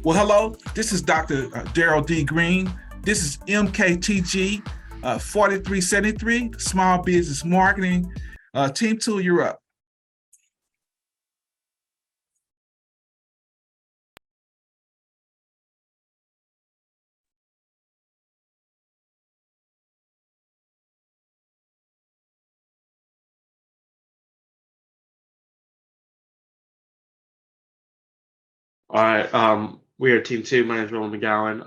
Well, hello, this is Dr. Daryl D. Green. This is MKTG 4373, Small Business Marketing. Team 2, you're up. All right, we are Team 2. My name is Roland McGowan.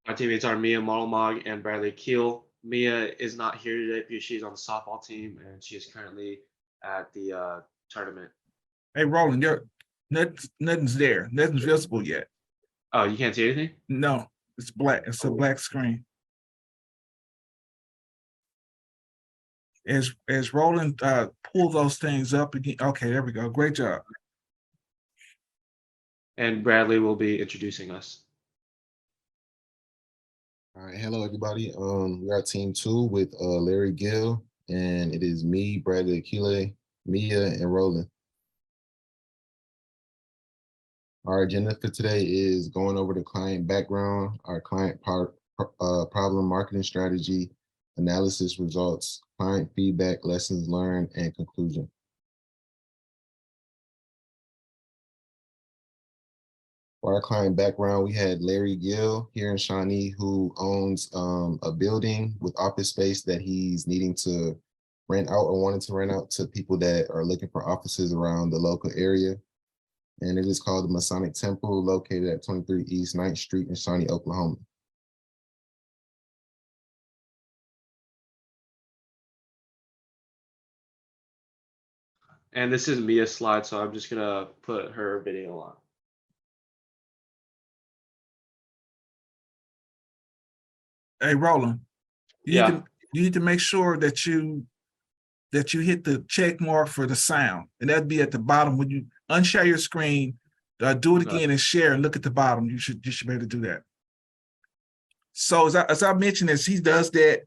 My teammates are Mia Modelmog and Bradley Keel. Mia is not here today because she's on the softball team and she is currently at the tournament. Hey, Roland, nothing's there. Nothing's visible yet. Oh, you can't see anything? No, it's black. It's a black screen. As Roland pull those things up again. Okay, there we go. Great job. And Bradley will be introducing us. All right, hello everybody. We are Team 2 with Larry Gill, and it is me, Bradley Akile, Mia, and Roland. Our agenda for today is going over the client background, our client problem marketing strategy, analysis results, client feedback, lessons learned, and conclusion. For our client background, we had Larry Gill here in Shawnee, who owns a building with office space that he's needing to rent out or wanting to rent out to people that are looking for offices around the local area. And it is called the Masonic Temple, located at 23 East 9th Street in Shawnee, Oklahoma. And this is Mia's slide, so I'm just gonna put her video on. Hey, Roland, Yeah. You need to make sure that you hit the check mark for the sound, and that'd be at the bottom when you unshare your screen. Do it again and share, and look at the bottom. You should be able to do that. So as I mentioned, as he does that,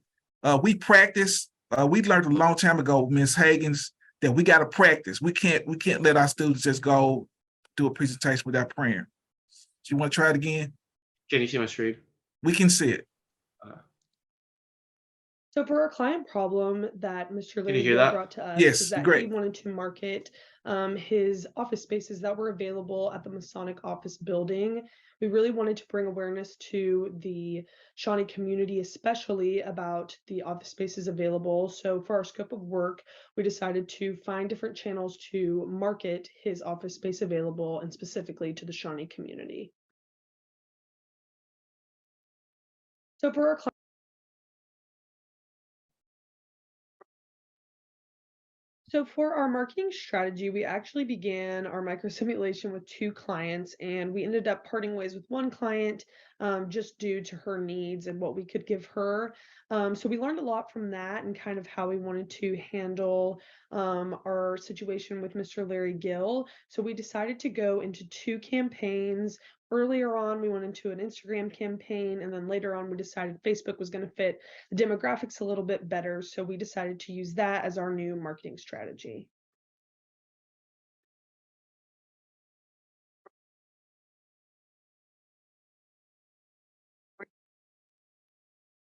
we practice. We learned a long time ago, Ms. Hagens, that we got to practice. We can't let our students just go do a presentation without praying. Do you want to try it again? Can you see my screen? We can see it. So for our client problem that Mr. Can you Larry hear Gill that? brought to us Yes, is that great. he wanted to market his office spaces that were available at the Masonic office building. We really wanted to bring awareness to the Shawnee community, especially about the office spaces available. So for our scope of work, we decided to find different channels to market his office space available, and specifically to the Shawnee community. So for our So for our marketing strategy, we actually began our micro simulation with 2 clients, and we ended up parting ways with one client just due to her needs and what we could give her. So we learned a lot from that and kind of how we wanted to handle our situation with Mr. Larry Gill. So we decided to go into 2 campaigns. Earlier on, we went into an Instagram campaign, and then later on, we decided Facebook was going to fit the demographics a little bit better. So we decided to use that as our new marketing strategy.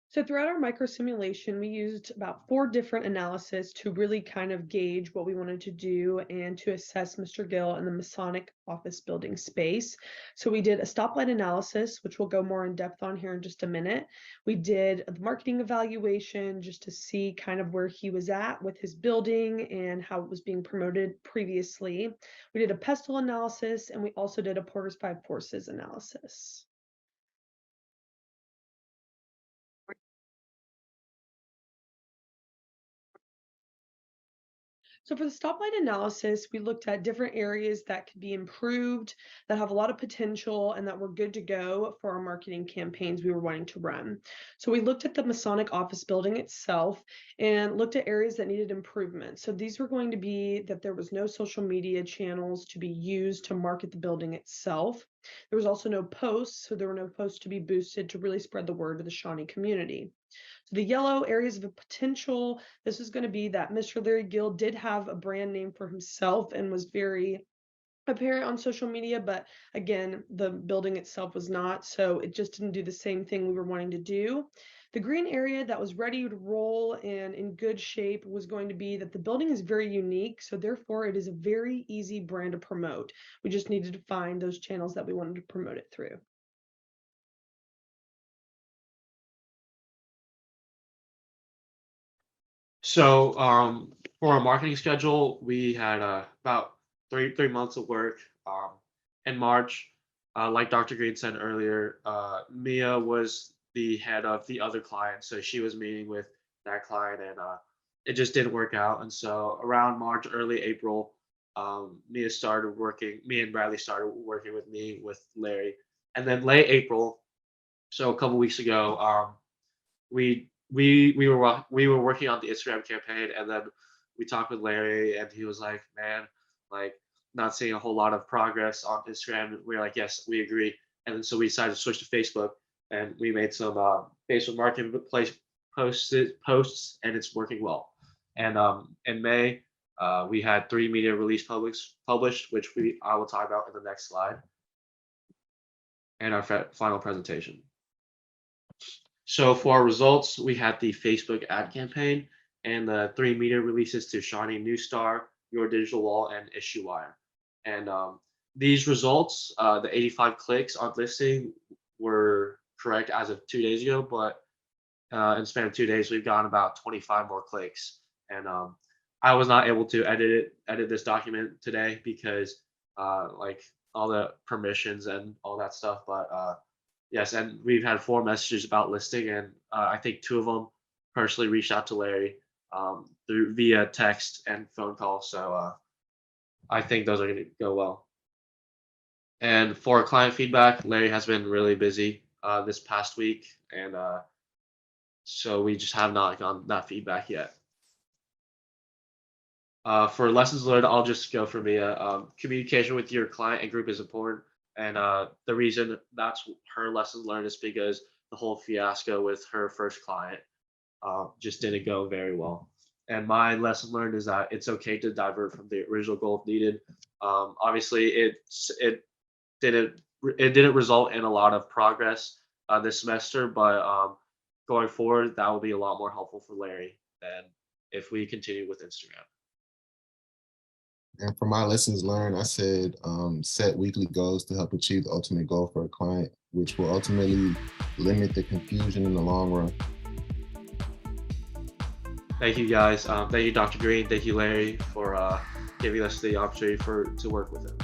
So throughout our micro simulation, we used about 4 different analysis to really kind of gauge what we wanted to do and to assess Mr. Gill and the Masonic office building space. So we did a stoplight analysis, which we'll go more in depth on here in just a minute. We did the marketing evaluation just to see kind of where he was at with his building and how it was being promoted previously. We did a pestle analysis, and we also did a Porter's 5 forces analysis. So for the stoplight analysis, we looked at different areas that could be improved, that have a lot of potential, and that were good to go for our marketing campaigns we were wanting to run. So we looked at the Masonic office building itself and looked at areas that needed improvement. So these were going to be that there was no social media channels to be used to market the building itself. There was also no posts, so there were no posts to be boosted to really spread the word to the Shawnee community. So the yellow areas of potential, this is going to be that Mr. Larry Gill did have a brand name for himself and was very apparent on social media, but again, the building itself was not, so it just didn't do the same thing we were wanting to do. The green area that was ready to roll and in good shape was going to be that the building is very unique, so therefore it is a very easy brand to promote. We just needed to find those channels that we wanted to promote it through. So for our marketing schedule, we had about three months of work. In March, like Dr. Green said earlier, Mia was the head of the other client, so she was meeting with that client, and it just didn't work out. And so around March, early April, Mia started working. Me and Bradley started working with me with Larry, and then late April, so a couple weeks ago, we were working on the Instagram campaign, and then we talked with Larry, and he was like, "Man, like not seeing a whole lot of progress on Instagram." We were like, "Yes, we agree." And then so we decided to switch to Facebook, and we made some Facebook marketplace posts, and it's working well. And in May, we had 3 media release published, which I will talk about in the next slide, and our final presentation. So for our results, we had the Facebook ad campaign and the 3 media releases to Shawnee New Star, Your Digital Wall, and IssueWire. And these results, the 85 clicks on listing were correct as of 2 days ago, but in the span of 2 days, we've gotten about 25 more clicks. And I was not able to edit this document today because like all the permissions and all that stuff, but yes, and we've had 4 messages about listing, and I think 2 of them personally reached out to Larry through via text and phone call. So I think those are going to go well. And for client feedback, Larry has been really busy this past week, and so we just have not gotten that feedback yet. For lessons learned, I'll just go for Mia. Communication with your client and group is important. And the reason that's her lessons learned is because the whole fiasco with her first client just didn't go very well. And my lesson learned is that it's okay to divert from the original goal if needed. Obviously, it didn't result in a lot of progress this semester, but going forward, that will be a lot more helpful for Larry than if we continue with Instagram. And for my lessons learned, I said set weekly goals to help achieve the ultimate goal for a client, which will ultimately limit the confusion in the long run. Thank you guys. Thank you, Dr. Green. Thank you, Larry, for giving us the opportunity to work with him.